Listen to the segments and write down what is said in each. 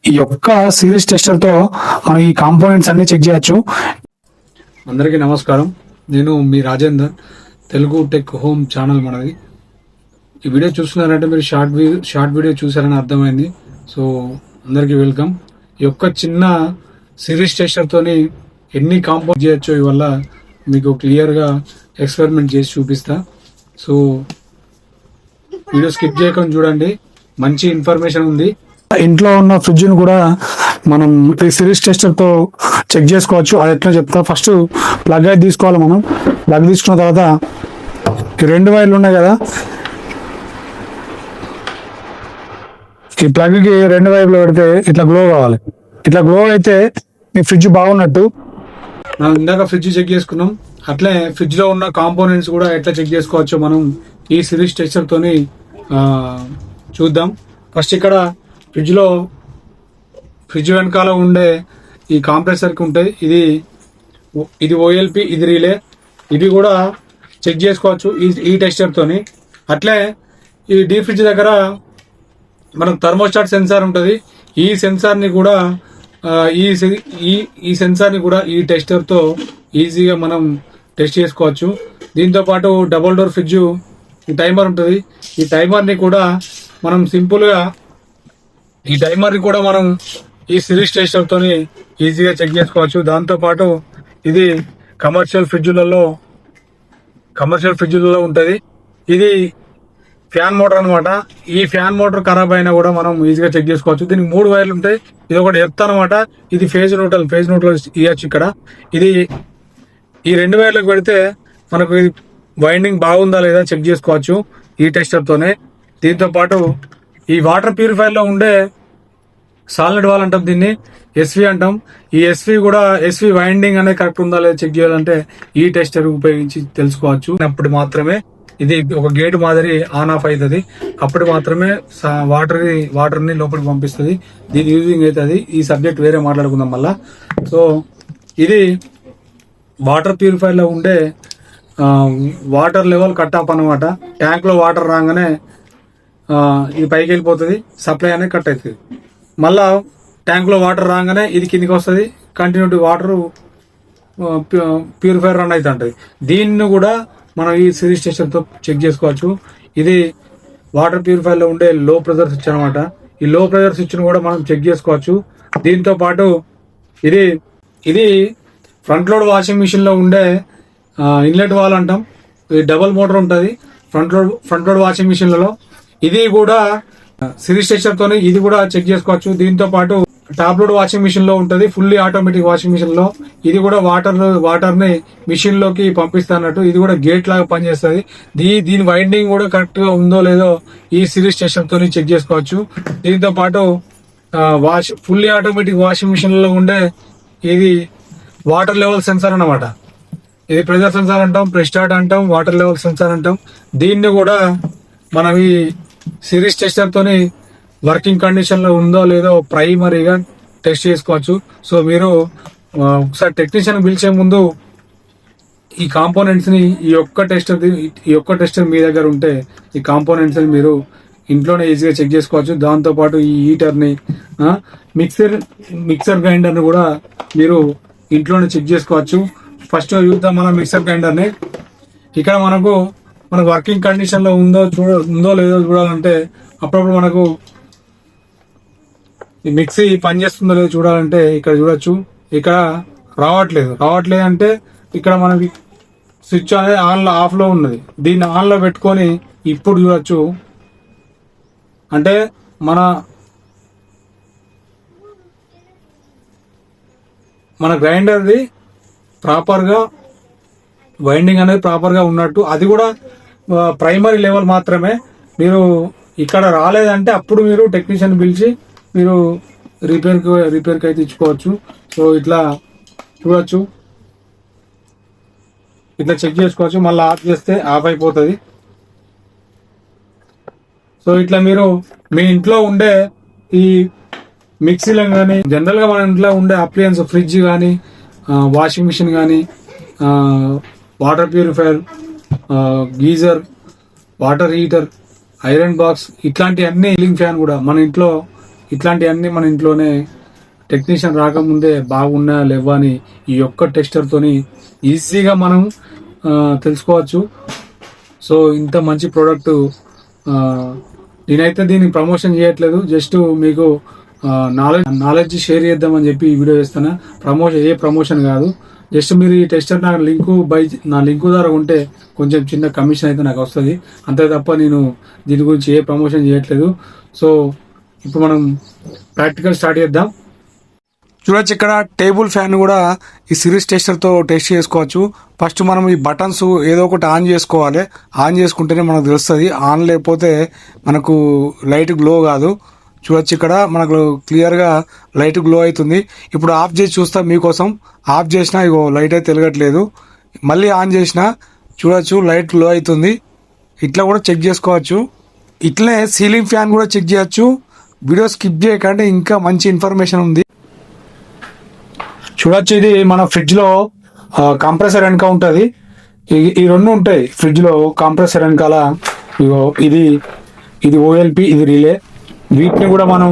ఈ యొక్క series tester తో మనం ఈ కాంపోనెంట్స్ అన్ని చెక్ చేయొచ్చు. అందరికీ నమస్కారం. నేను మీ Rajender, Telugu tech home channel మనది. ఈ వీడియో చూస్తున్నారంటే మీరు షార్ట్ వీడియో చూసారని అర్థమైంది. సో అందరికీ వెల్కమ్. ఈ యొక్క చిన్న సిరీస్ టెస్టర్ తోని ఎన్ని కాంపోనెంట్ చేయొచ్చో ఇవల్ల మీకు క్లియర్ గా ఎక్స్పెరిమెంట్ చేసి చూపిస్తా. సో వీడియో స్కిప్ చేయకుండా చూడండి, మంచి ఇన్ఫర్మేషన్ ఉంది. ఇంట్లో ఉన్న ఫ్రిడ్జ్ ను కూడా మనం ఈ సిరీస్ టెస్టర్ తో చెక్ చేసుకోవచ్చు. అది ఎట్లా చెప్తా. ఫస్ట్ ప్లగ్ అయితే తీసుకోవాలి. మనం ప్లగ్ తీసుకున్న తర్వాత ఈ రెండు వైర్లు ఉన్నాయి కదా, ఈ ప్లగ్ కి రెండు వైపులో పెడితే ఇట్లా గ్లో కావాలి. ఇట్లా గ్లో అయితే మీ ఫ్రిడ్జ్ బాగున్నట్టు. మనం ఇందాక ఫ్రిడ్జ్ చెక్ చేసుకున్నాం, అట్లే ఫ్రిడ్జ్ లో ఉన్న కాంపోనెంట్స్ కూడా ఎట్లా చెక్ చేసుకోవచ్చో మనం ఈ సిరీస్ టెస్టర్ తోని చూద్దాం. ఫస్ట్ ఇక్కడ ఫ్రిడ్జ్ వెనకాల ఉండే ఈ కాంప్రెసర్ కి ఉంటాయి. ఇది ఓఎల్పి, ఇది రిలే. ఇవి కూడా చెక్ చేసుకోవచ్చు ఈ టెస్టర్ తోని. అట్లే ఈ డీప్ ఫ్రిడ్జ్ దగ్గర మనకు థర్మోస్టాట్ సెన్సార్ ఉంటుంది. ఈ సెన్సార్ ని కూడా ఈ సెన్సార్ ని కూడా ఈ టెస్టర్ తో ఈజీగా మనం టెస్ట్ చేసుకోవచ్చు. దీంతో పాటు డబుల్ డోర్ ఫ్రిడ్జ్ టైమర్ ఉంటుంది. ఈ టైమర్ ని కూడా మనం సింపుల్ గా ఈ సిరీస్ టెస్టర్ తోని ఈజీగా చెక్ చేసుకోవచ్చు. దాంతో పాటు ఇది కమర్షియల్ ఫ్రిడ్జ్లలో ఉంటది. ఇది ఫ్యాన్ మోటార్ అనమాట. ఈ ఫ్యాన్ మోటార్ ఖరాబ్ అయినా కూడా మనం ఈజీగా చెక్ చేసుకోవచ్చు. దీనికి 3 వైర్లు ఉంటాయి. ఇది ఒకటి ఎర్త్ అనమాట. ఇది ఫేజ్ న్యూట్రల్ ఇవ్వచ్చు. ఇక్కడ ఈ 2 వైర్లకు పెడితే మనకు ఇది వైండింగ్ బాగుందా లేదా చెక్ చేసుకోవచ్చు ఈ టెస్టర్ తోనే. దీంతో పాటు ఈ వాటర్ ప్యూరిఫైర్ లో ఉండే సాలిడ్ వాల్ అంటాం, దీన్ని ఎస్వి అంటాం. ఈ ఎస్వి వైండింగ్ అనేది కరెక్ట్ ఉందా లేదా చెక్ చేయాలంటే ఈ టెస్టర్ ఉపయోగించి తెలుసుకోవచ్చు. అప్పుడు మాత్రమే ఇది ఒక గేట్ మాదిరి ఆన్ ఆఫ్ అవుతుంది. అప్పుడు మాత్రమే వాటర్ ని లోపలికి పంపిస్తుంది. దీని యూజింగ్ అవుతుంది. ఈ సబ్జెక్ట్ వేరే మాట్లాడుకుందాం మళ్ళా. సో ఇది వాటర్ ప్యూరిఫైర్ లో ఉండే వాటర్ లెవెల్ కట్ ఆఫ్ అనమాట. ట్యాంక్ లో వాటర్ రాగానే ఇది పైకి వెళ్ళిపోతుంది, సప్లై అనేది కట్ అవుతుంది. మళ్ళా ట్యాంక్ లో వాటర్ రాగానే ఇది కిందికి వస్తుంది. కంటిన్యూటీ వాటర్ ప్యూరిఫైర్ రన్ అవుతూ ఉంటుంది. దీన్ని కూడా మనం ఈ సిరీస్ టెస్టర్ తో చెక్ చేసుకోవచ్చు. ఇది వాటర్ ప్యూరిఫైర్ లో ఉండే లో ప్రెజర్ స్విచ్ అనమాట. ఈ లో ప్రెజర్ స్విచ్ ను కూడా మనం చెక్ చేసుకోవచ్చు. దీంతో పాటు ఇది ఫ్రంట్ లోడ్ వాషింగ్ మిషన్ లో ఉండే ఇన్లెట్ వాల్ అంటాం. ఇది డబుల్ మోటార్ ఉంటుంది ఫ్రంట్ లోడ్ వాషింగ్ మిషన్లలో. ఇది కూడా సిరీస్ టెస్టర్ తోని ఇది కూడా చెక్ చేసుకోవచ్చు. దీంతో పాటు టాప్ లోడ్ వాషింగ్ మిషన్ లో ఉంటది, ఫుల్లీ ఆటోమేటిక్ వాషింగ్ మిషన్ లో. ఇది కూడా వాటర్ ని మిషన్ లోకి పంపిస్తున్నట్టు. ఇది కూడా గేట్ లాగా పనిచేస్తుంది. దీని వైండింగ్ కూడా కరెక్ట్ గా ఉందో లేదో ఈ సిరీస్ టెస్టర్ తోని చెక్ చేసుకోవచ్చు. దీంతో పాటు ఫుల్లీ ఆటోమేటిక్ వాషింగ్ మిషన్ లో ఉండే ఇది వాటర్ లెవెల్ సెన్సార్ అన్నమాట. ఇది ప్రెజర్ సెన్సార్ అంటాం, ప్రెస్టాట్ అంటాం, వాటర్ లెవెల్ సెన్సార్ అంటాం. దీన్ని కూడా మనం ఈ సిరీస్ టెస్టర్ తోని వర్కింగ్ కండిషన్ లో ఉందో లేదో ప్రైమరీగా టెస్ట్ చేసుకోవచ్చు. సో మీరు ఒకసారి టెక్నీషియన్ పిలిచే ముందు ఈ కాంపోనెంట్స్ ని ఈ ఒక్క టెస్టర్ మీ దగ్గర ఉంటే ఈ కాంపోనెంట్స్ ని మీరు ఇంట్లోనే ఈజీగా చెక్ చేసుకోవచ్చు. దాంతో పాటు ఈ హీటర్ ని మిక్సర్ గ్రైండర్ ని కూడా మీరు ఇంట్లోనే చెక్ చేసుకోవచ్చు. ఫస్ట్ చూద్దాం మనం మిక్సర్ గ్రైండర్ ని. ఇక్కడ మన వర్కింగ్ కండిషన్ లో ఉందో లేదో చూడాలంటే అప్పుడప్పుడు మనకు ఈ మిక్సీ పనిచేస్తుందో లేదో చూడాలంటే ఇక్కడ చూడొచ్చు. ఇక్కడ రావట్లేదు అంటే ఇక్కడ మనకి స్విచ్ అనేది ఆఫ్ లో ఉన్నది. దీన్ని ఆన్ లో పెట్టుకొని ఇప్పుడు చూడొచ్చు. అంటే మన గ్రైండర్ది ప్రాపర్ గా వైండింగ్ అనేది ప్రాపర్ గా ఉన్నట్టు. అది కూడా ప్రైమరీ లెవెల్ మాత్రమే. మీరు ఇక్కడ రాలేదంటే అప్పుడు మీరు టెక్నీషియన్ పిలిచి మీరు రిపేర్కి అయితే ఇచ్చుకోవచ్చు. సో ఇట్లా చూడొచ్చు, ఇట్లా చెక్ చేసుకోవచ్చు. మళ్ళీ ఆఫ్ చేస్తే ఆఫ్ అయిపోతుంది. సో ఇట్లా మీరు మీ ఇంట్లో ఉండే ఈ మిక్సీలో కానీ జనరల్ గా మన ఇంట్లో ఉండే అప్లయన్స్, ఫ్రిడ్జ్ కానీ, వాషింగ్ మిషన్ కానీ, water purifier, geyser, water heater, iron box, ఇట్లాంటి అన్ని కూలింగ్ ఫ్యాన్ కూడా మన ఇంట్లో ఇట్లాంటివన్నీ మన ఇంట్లోనే టెక్నీషియన్ రాకముందే బాగున్నాయా లేవా అని ఈ ఒక్క టెస్టర్తోని ఈజీగా మనం తెలుసుకోవచ్చు. సో ఇంత మంచి ప్రోడక్ట్ నేనైతే దీన్ని ప్రమోషన్ చేయట్లేదు, జస్ట్ మీకు నాలెడ్జ్ షేర్ చేద్దామని చెప్పి ఈ వీడియో చేస్తాను. ప్రమోషన్ కాదు, జస్ట్ మీరు ఈ టెస్టర్ నా లింకు ద్వారా ఉంటే కొంచెం చిన్న కమిషన్ అయితే నాకు వస్తుంది, అంతే తప్ప నేను దీని గురించి ఏ ప్రమోషన్ చేయట్లేదు. సో ఇప్పుడు మనం ప్రాక్టికల్ స్టార్ట్ చేద్దాం. చూడొచ్చు ఇక్కడ టేబుల్ ఫ్యాన్ కూడా ఈ సిరీస్ టెస్టర్తో టెస్ట్ చేసుకోవచ్చు. ఫస్ట్ మనం ఈ బటన్స్ ఏదో ఒకటి ఆన్ చేసుకోవాలి, ఆన్ చేసుకుంటేనే మనకు తెలుస్తుంది. ఆన్ లేకపోతే మనకు లైట్ గ్లో కాదు. చూడొచ్చు ఇక్కడ మనకు క్లియర్గా లైట్ గ్లో అవుతుంది. ఇప్పుడు ఆఫ్ చేసి చూస్తా మీకోసం. ఆఫ్ చేసినా ఇగో లైట్ అయితే వెలగట్లేదు, మళ్ళీ ఆన్ చేసినా చూడొచ్చు లైట్ గ్లో అవుతుంది. ఇట్లా కూడా చెక్ చేసుకోవచ్చు. ఇట్లనే సీలింగ్ ఫ్యాన్ కూడా చెక్ చేయొచ్చు. వీడియో స్కిప్ చేయకండి, ఇంకా మంచి ఇన్ఫర్మేషన్ ఉంది. చూడొచ్చు ఇది మన ఫ్రిడ్జ్ లో కంప్రెసర్ వెనక ఉంటుంది. ఈ రెండు ఉంటాయి ఫ్రిడ్జ్ లో కంప్రెసర్ వెనకాల. ఇగో ఇది ఓఎల్పి, ఇది రిలే. వీటిని కూడా మనం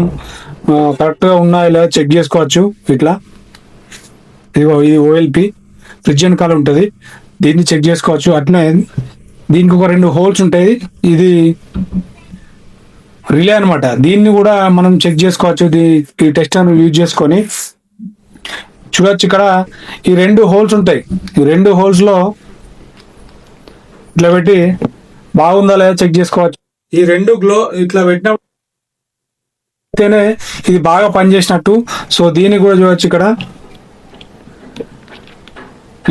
కరెక్ట్ గా ఉన్నాయో లేదా చెక్ చేసుకోవచ్చు. ఇట్లా ఇదిగో ఇది ఓఎల్పి ఫ్రిడ్జ్ వెనకాల ఉంటుంది, దీన్ని చెక్ చేసుకోవచ్చు. అట్లనే దీనికి ఒక 2 హోల్స్ ఉంటాయి, ఇది రిలే అనమాట. దీన్ని కూడా మనం చెక్ చేసుకోవచ్చు. ఈ టెస్టర్ యూజ్ చేసుకొని చూడొచ్చు ఇక్కడ ఈ 2 హోల్స్ ఉంటాయి. ఈ 2 హోల్స్ లో ఇట్లా పెట్టి బాగుందా లేదా చెక్ చేసుకోవచ్చు. ఈ 2 గ్లో ఇట్లా పెట్టినప్పుడేనే ఇది బాగా పనిచేసినట్టు. సో దీన్ని కూడా చూడొచ్చు ఇక్కడ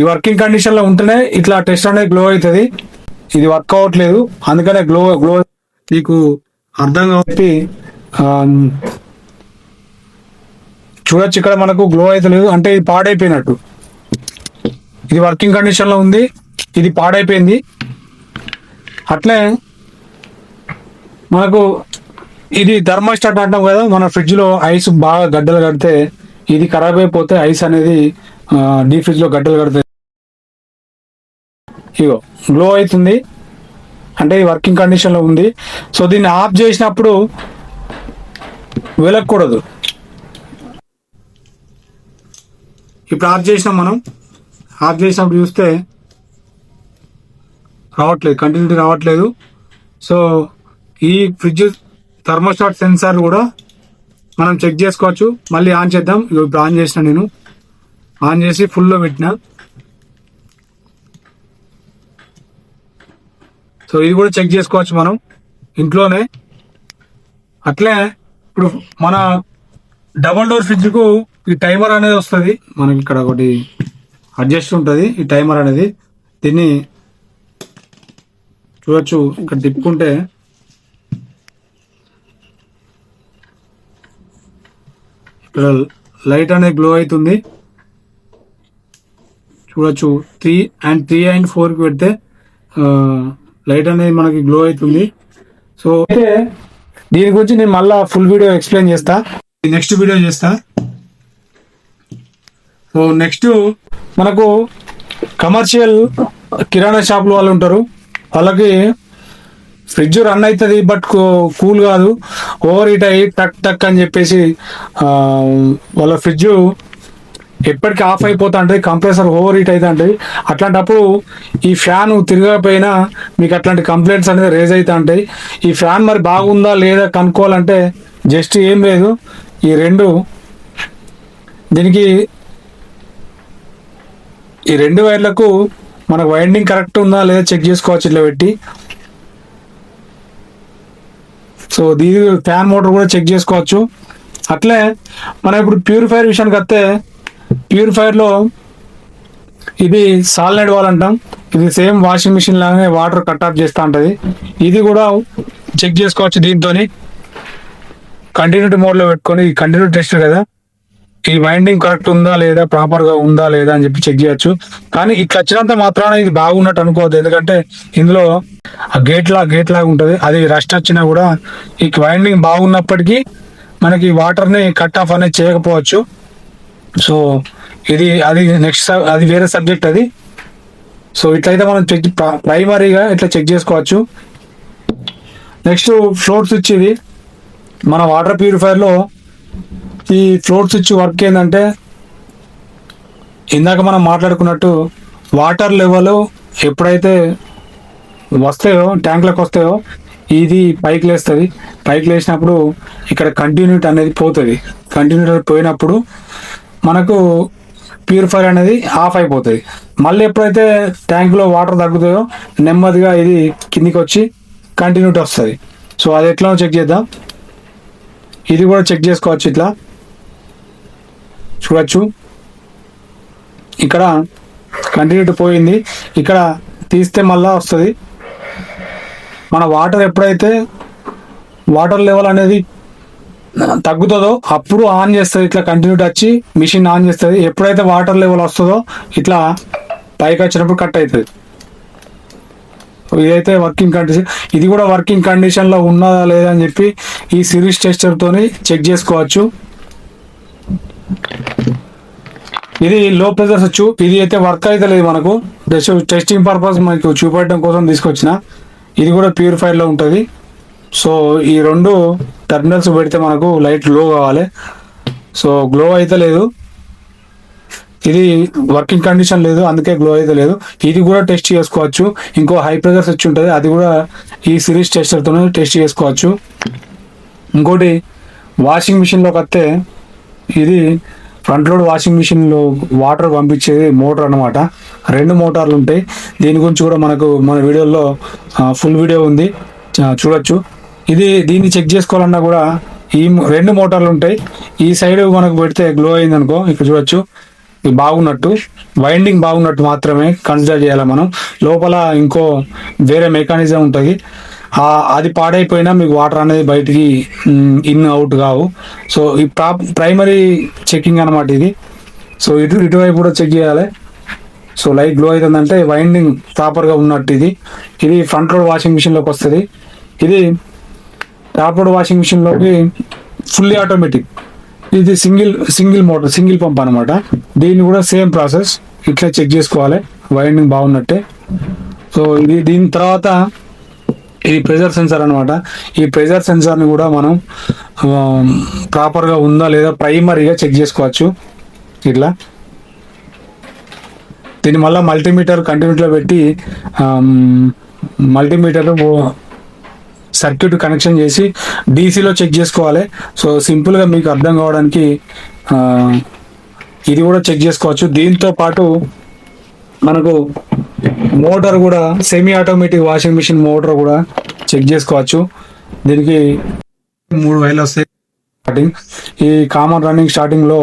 ఈ వర్కింగ్ కండిషన్ లో ఉంటేనే ఇట్లా టెస్ట్ అనేది గ్లో అవుతుంది. ఇది వర్క్ అవ్వట్లేదు, అందుకనే గ్లో మీకు అర్థం కాబట్టి చూడొచ్చు ఇక్కడ మనకు గ్లో అయితే లేదు, అంటే ఇది పాడైపోయినట్టు. ఇది వర్కింగ్ కండిషన్ లో ఉంది, ఇది పాడైపోయింది. అట్లే మనకు ఇది థర్మోస్టాట్ అంటాం కదా, మన ఫ్రిడ్జ్ లో ఐస్ బాగా గడ్డలు కడితే ఇది ఖరాబ్ అయిపోతే ఐస్ అనేది డీప్ ఫ్రిడ్జ్ లో గడ్డలు కడతాయి. ఇగో గ్లో అవుతుంది, అంటే ఇది వర్కింగ్ కండిషన్ లో ఉంది. సో దీన్ని ఆఫ్ చేసినప్పుడు వెలగకూడదు. ఇప్పుడు ఆఫ్ చేసినాం మనం. ఆఫ్ చేసినప్పుడు చూస్తే రావట్లేదు, కంటిన్యూటీ రావట్లేదు. సో ఈ ఫ్రిడ్జ్ థర్మోస్టాట్ సెన్సార్ కూడా మనం చెక్ చేసుకోవచ్చు. మళ్ళీ ఆన్ చేద్దాం. ఇప్పుడు ఆన్ చేసిన, నేను ఆన్ చేసి ఫుల్లో పెట్టిన. సో ఇది కూడా చెక్ చేసుకోవచ్చు మనం ఇంట్లోనే. అట్లే ఇప్పుడు మన డబల్ డోర్ ఫ్రిడ్జ్ కు ఈ టైమర్ అనేది వస్తుంది మనకి. ఇక్కడ ఒకటి అడ్జస్ట్ ఉంటుంది ఈ టైమర్ అనేది. దీన్ని చూడొచ్చు, ఇక్కడ తిప్పుకుంటే ఇక్కడ లైట్ అనేది గ్లో అవుతుంది. చూడొచ్చు 3 and 4 కి పెడితే లైట్ అనేది మనకి గ్లో అవుతుంది. సో అయితే దీని గురించి నేను మళ్ళా ఫుల్ వీడియో ఎక్స్ప్లెయిన్ చేస్తా, నెక్స్ట్ వీడియో చేస్తా. సో నెక్స్ట్ మనకు కమర్షియల్ కిరాణా షాపులు వాళ్ళు ఉంటారు, వాళ్ళకి ఫ్రిడ్జ్ రన్ అవుతుంది బట్ కూల్ కాదు, ఓవర్ హీట్ అయ్యి టక్ టక్ అని చెప్పేసి వాళ్ళ ఫ్రిడ్జ్ ఎప్పటికీ ఆఫ్ అయిపోతా ఉంటుంది, కంప్రెసర్ ఓవర్ హీట్ అవుతా ఉంటుంది. అట్లాంటప్పుడు ఈ ఫ్యాన్ తిరగకపోయినా మీకు అట్లాంటి కంప్లైంట్స్ అనేది రేజ్ అవుతా ఉంటాయి. ఈ ఫ్యాన్ మరి బాగుందా లేదా కనుక్కోవాలంటే జస్ట్ ఏం లేదు, ఈ 2 దీనికి ఈ 2 వైర్లకు మనకు వైండింగ్ కరెక్ట్ ఉందా లేదా చెక్ చేసుకోవచ్చు ఇట్లా పెట్టి. సో దీని ఫ్యాన్ మోటార్ కూడా చెక్ చేసుకోవచ్చు. అట్లే మనం ఇప్పుడు ప్యూరిఫైర్ విషయానికి వస్తే, ప్యూరిఫైర్లో ఇది సాలినైడ్ వాల్ అంటాం. ఇది సేమ్ వాషింగ్ మిషన్ లాగానే వాటర్ కట్ ఆఫ్ చేస్తూ ఉంటుంది. ఇది కూడా చెక్ చేసుకోవచ్చు దీంతో. కంటిన్యూటీ మోడ్లో పెట్టుకొని, ఈ కంటిన్యూటీ టెస్ట్ కదా, ఈ వైండింగ్ కరెక్ట్ ఉందా లేదా, ప్రాపర్గా ఉందా లేదా అని చెప్పి చెక్ చేయొచ్చు. కానీ ఇట్లా వచ్చినంత మాత్రాన ఇది బాగున్నట్టు అనుకోవద్దు, ఎందుకంటే ఇందులో ఆ గేట్ లాగా ఉంటుంది, అది రస్ట్ వచ్చినా కూడా ఈ వైండింగ్ బాగున్నప్పటికీ మనకి వాటర్ని కట్ ఆఫ్ అనేది చేయకపోవచ్చు. సో అది నెక్స్ట్, అది వేరే సబ్జెక్ట్ అది. సో ఇట్లయితే మనం ప్రైమరీగా ఇట్లా చెక్ చేసుకోవచ్చు. Next floor switch. ఇది మన వాటర్ ప్యూరిఫైర్లో ఈ ఫ్లోట్ స్విచ్ వర్క్ ఏంటంటే ఇందాక మనం మాట్లాడుకున్నట్టు వాటర్ లెవెల్ ఎప్పుడైతే వస్తాయో ట్యాంక్లకు వస్తాయో ఇది పైకి లేస్తుంది. పైకి లేచినప్పుడు ఇక్కడ కంటిన్యూటీ అనేది పోతుంది. కంటిన్యూటీ పోయినప్పుడు మనకు ప్యూరిఫైర్ అనేది ఆఫ్ అయిపోతుంది. మళ్ళీ ఎప్పుడైతే ట్యాంక్లో వాటర్ తగ్గుతాయో నెమ్మదిగా ఇది కిందికి వచ్చి కంటిన్యూటీ వస్తుంది. సో అది ఎట్లా చెక్ చేద్దాం. ఇది కూడా చెక్ చేసుకోవచ్చు. ఇట్లా చూడొచ్చు, ఇక్కడ కంటిన్యూటీ పోయింది, ఇక్కడ తీస్తే మళ్ళా వస్తుంది. మన వాటర్ ఎప్పుడైతే వాటర్ లెవెల్ అనేది తగ్గుతుందో అప్పుడు ఆన్ చేస్తుంది. ఇట్లా కంటిన్యూటీ వచ్చి మిషన్ ఆన్ చేస్తుంది. ఎప్పుడైతే వాటర్ లెవెల్ వస్తుందో ఇట్లా పైకి వచ్చినప్పుడు కట్ అవుతుంది. ఇదైతే వర్కింగ్ కండిషన్. ఇది కూడా వర్కింగ్ కండిషన్లో ఉన్నదా లేదా అని చెప్పి ఈ సిరీస్ టెస్టర్తోని చెక్ చేసుకోవచ్చు. ఇది లో ప్రెజర్ స్విచ్. ఇది అయితే వర్క్ అయితే లేదు, మనకు టెస్టింగ్ పర్పస్ మనకు చూపెట్టడం కోసం తీసుకొచ్చిన. ఇది కూడా ప్యూరిఫైర్లో ఉంటుంది. సో ఈ రెండు టర్మినల్స్ పెడితే మనకు లైట్ గ్లో కావాలి. సో గ్లో అయితే లేదు, ఇది వర్కింగ్ కండిషన్ లేదు, అందుకే గ్లో అయితే లేదు. ఇది కూడా టెస్ట్ చేసుకోవచ్చు. ఇంకో హై ప్రెజర్ స్విచ్ ఉంటుంది, అది కూడా ఈ సిరీస్ టెస్టర్తోనే టెస్ట్ చేసుకోవచ్చు. ఇంకోటి వాషింగ్ మిషన్లోకి వస్తే ఇది ఫ్రంట్ లోడ్ వాషింగ్ మిషన్లో వాటర్ పంపించేది మోటార్ అనమాట. 2 మోటార్లు ఉంటాయి. దీని గురించి కూడా మనకు మన వీడియోలో ఫుల్ వీడియో ఉంది, చూడొచ్చు. దీన్ని చెక్ చేసుకోవాలన్నా కూడా ఈ 2 మోటార్లు ఉంటాయి. ఈ సైడ్ మనకు పెడితే గ్లో అయింది అనుకో, ఇక్కడ చూడొచ్చు బాగున్నట్టు, వైండింగ్ బాగున్నట్టు మాత్రమే కన్సిడర్ చేయాలి మనం. లోపల ఇంకో వేరే మెకానిజం ఉంటుంది, అది పాడైపోయినా మీకు వాటర్ అనేది బయటికి ఇన్ అవుట్ కావు. సో ఈ ప్రైమరీ చెకింగ్ అనమాట ఇది. సో ఇటువైపు కూడా చెక్ చేయాలి. సో లైట్ గ్లో అవుతుందంటే వైండింగ్ ప్రాపర్గా ఉన్నట్టు. ఇది ఫ్రంట్ లోడ్ వాషింగ్ మిషన్లోకి వస్తుంది. ఇది టాప్ లోడ్ వాషింగ్ మిషన్లోకి ఫుల్లీ ఆటోమేటిక్. ఇది సింగిల్ మోటార్, సింగిల్ పంప్ అనమాట. దీన్ని కూడా సేమ్ ప్రాసెస్, ఇట్లా చెక్ చేసుకోవాలి వైండింగ్ బాగున్నట్టే. సో దీని తర్వాత ఇది ప్రెజర్ సెన్సార్ అనమాట. ఈ ప్రెజర్ సెన్సార్ని కూడా మనం ప్రాపర్గా ఉందా లేదా ప్రైమరీగా చెక్ చేసుకోవచ్చు. ఇట్లా దీన్ని మళ్ళీ మల్టీమీటర్ కంటిన్యూటీలో పెట్టి మల్టీమీటర్ సర్క్యూట్ కనెక్షన్ చేసి డీసీలో చెక్ చేసుకోవాలి. సో సింపుల్గా మీకు అర్థం కావడానికి ఇది కూడా చెక్ చేసుకోవచ్చు. దీంతో పాటు మనకు మోటార్ కూడా semi automatic washing machine motor కూడా చెక్ చేసుకోవచ్చు. దీనికి 3 వైర్లు వస్తాయి. స్టార్టింగ్ ఈ కామన్ రన్నింగ్ స్టార్టింగ్లో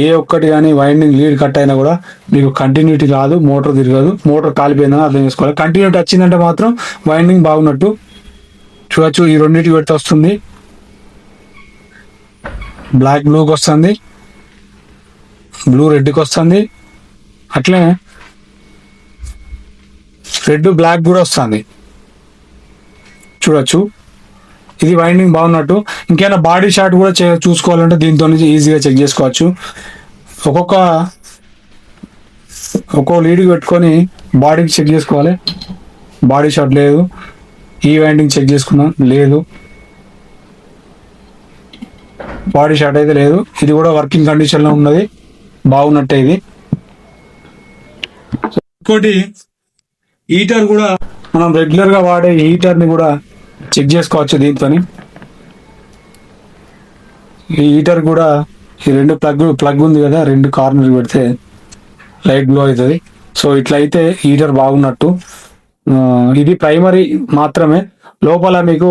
ఏ ఒక్కటి కానీ వైండింగ్ లీడ్ కట్ అయినా కూడా మీకు కంటిన్యూటీ రాదు, మోటార్ తిరగదు, మోటార్ కాలిపోయిందని అర్థం చేసుకోవాలి. కంటిన్యూటీ వచ్చిందంటే మాత్రం వైండింగ్ బాగున్నట్టు. చూడచ్చు, ఈ రెండింటి పెడితే వస్తుంది. బ్లాక్ బ్లూకి వస్తుంది, బ్లూ రెడ్కి వస్తుంది, అట్లే రెడ్ బ్లాక్ కూడా వస్తుంది. చూడొచ్చు, ఇది వైండింగ్ బాగున్నట్టు. ఇంకేమైనా బాడీ షాట్ కూడా చూసుకోవాలంటే దీంతో నుంచి ఈజీగా చెక్ చేసుకోవచ్చు. ఒక్కో లీడ్కి పెట్టుకొని బాడీకి చెక్ చేసుకోవాలి. బాడీ షాట్ లేదు. ఈ వైండింగ్ చెక్ చేసుకున్నాం, లేదు. బాడీ షాట్ అయితే లేదు. ఇది కూడా వర్కింగ్ కండిషన్లో ఉన్నది, బాగున్నట్టే ఇది. ఇంకోటి హీటర్ కూడా మనం రెగ్యులర్గా వాడే హీటర్ని కూడా చెక్ చేసుకోవచ్చు దీంతో. ఈ హీటర్ కూడా ఈ 2 ప్లగ్ ఉంది కదా, 2 కార్నర్ పెడితే లైట్ గ్లో అవుతుంది. సో ఇట్లా అయితే హీటర్ బాగున్నట్టు. ఇది ప్రైమరీ మాత్రమే. లోపల మీకు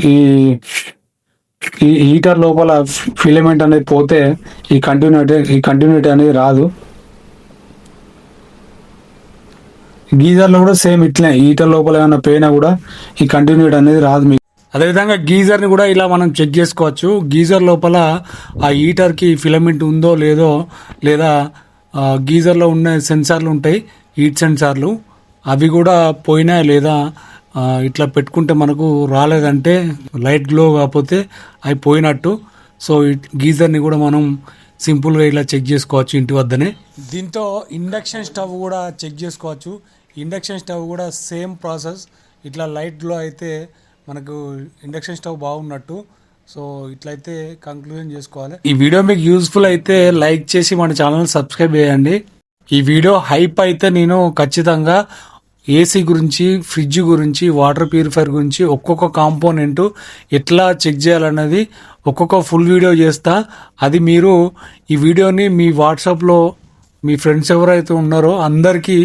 ఈ హీటర్ లోపల ఫిలమెంట్ అనేది పోతే ఈ కంటిన్యూటీ అనేది రాదు. గీజర్లో కూడా సేమ్ ఇట్లే, హీటర్ లోపల ఏమైనా పోయినా కూడా ఈ కంటిన్యూటీ అనేది రాదు మీకు. అదేవిధంగా గీజర్ని కూడా ఇలా మనం చెక్ చేసుకోవచ్చు. గీజర్ లోపల ఆ హీటర్కి ఫిలమెంట్ ఉందో లేదో, లేదా గీజర్లో ఉన్న సెన్సార్లు ఉంటాయి, హీట్ సెన్సార్లు, అవి కూడా పోయినా లేదా ఇట్లా పెట్టుకుంటే మనకు రాలేదంటే లైట్ గ్లో కాకపోతే అవి పోయినట్టు. సో గీజర్ని కూడా మనం సింపుల్గా ఇలా చెక్ చేసుకోవచ్చు ఇంటి వద్దనే. దీంతో ఇండక్షన్ స్టవ్ కూడా చెక్ చేసుకోవచ్చు. ఇండక్షన్ స్టవ్ కూడా సేమ్ ప్రాసెస్. ఇట్లా లైట్ గ్లో అయితే మనకు ఇండక్షన్ స్టవ్ బాగున్నట్టు. సో ఇట్లయితే కంక్లూజన్ చేసుకోవాలి. ఈ వీడియో మీకు యూస్ఫుల్ అయితే లైక్ చేసి మన ఛానల్ సబ్స్క్రైబ్ చేయండి. ఈ వీడియో హైప్ అయితే నేను ఖచ్చితంగా ఏసీ గురించి, ఫ్రిడ్జ్ గురించి, వాటర్ ప్యూరిఫైర్ గురించి ఒక్కొక్క కాంపోనెంట్ ఎట్లా చెక్ చేయాలన్నది ఒక్కొక్క ఫుల్ వీడియో చేస్తా. అది మీరు ఈ వీడియోని మీ వాట్సాప్లో మీ ఫ్రెండ్స్ ఎవరైతే ఉన్నారో అందరికీ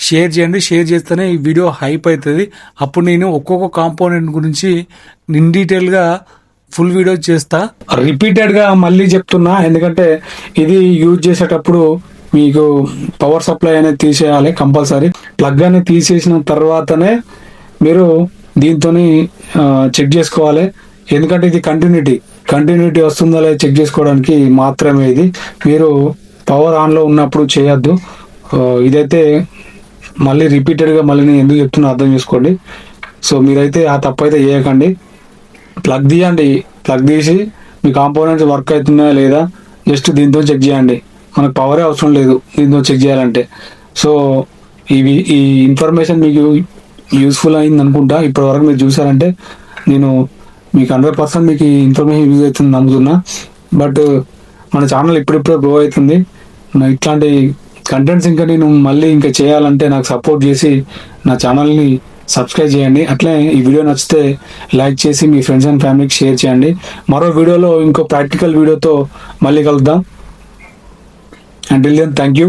షేర్ చేయండి. షేర్ చేస్తేనే ఈ వీడియో హైప్ అవుతుంది. అప్పుడు నేను ఒక్కొక్క కాంపోనెంట్ గురించి ఇన్ డీటెయిల్గా ఫుల్ వీడియో చేస్తా. రిపీటెడ్గా మళ్ళీ చెప్తున్నా, ఎందుకంటే ఇది యూజ్ చేసేటప్పుడు మీకు పవర్ సప్లై అనేది తీసేయాలి కంపల్సరీ. ప్లగ్ అనేది తీసేసిన తర్వాతనే మీరు దీంతో చెక్ చేసుకోవాలి. ఎందుకంటే ఇది కంటిన్యూటీ వస్తుందా లేదా చెక్ చేసుకోవడానికి మాత్రమే ఇది. మీరు పవర్ ఆన్లో ఉన్నప్పుడు చేయొద్దు. ఇదైతే మళ్ళీ రిపీటెడ్గా మళ్ళీ నేను ఎందుకు చెప్తున్నా అర్థం చేసుకోండి. సో మీరైతే ఆ తప్పు అయితే చేయకండి. ప్లగ్ తీయండి, ప్లగ్ తీసి మీ కాంపోనెంట్స్ వర్క్ అవుతున్నాయా లేదా జస్ట్ దీంతో చెక్ చేయండి. మనకు పవరే అవసరం లేదు దీంతో చెక్ చేయాలంటే. సో ఈ ఇన్ఫర్మేషన్ మీకు యూస్ఫుల్ అయింది అనుకుంటా. ఇప్పటివరకు మీరు చూసారంటే నేను మీకు 100% మీకు ఈ ఇన్ఫర్మేషన్ యూజ్ అవుతుంది నమ్ముతున్నా. బట్ మన ఛానల్ ఇప్పుడిప్పుడే గ్రో అవుతుంది. ఇట్లాంటి కంటెంట్స్ ఇంకా నేను మళ్ళీ ఇంకా చేయాలంటే నాకు సపోర్ట్ చేసి నా ఛానల్ని సబ్స్క్రైబ్ చేయండి. అట్లే ఈ వీడియో నచ్చితే లైక్ చేసి మీ ఫ్రెండ్స్ అండ్ ఫ్యామిలీకి షేర్ చేయండి. మరో వీడియోలో ఇంకో ప్రాక్టికల్ వీడియోతో మళ్ళీ కలుద్దాం. Until then, thank you.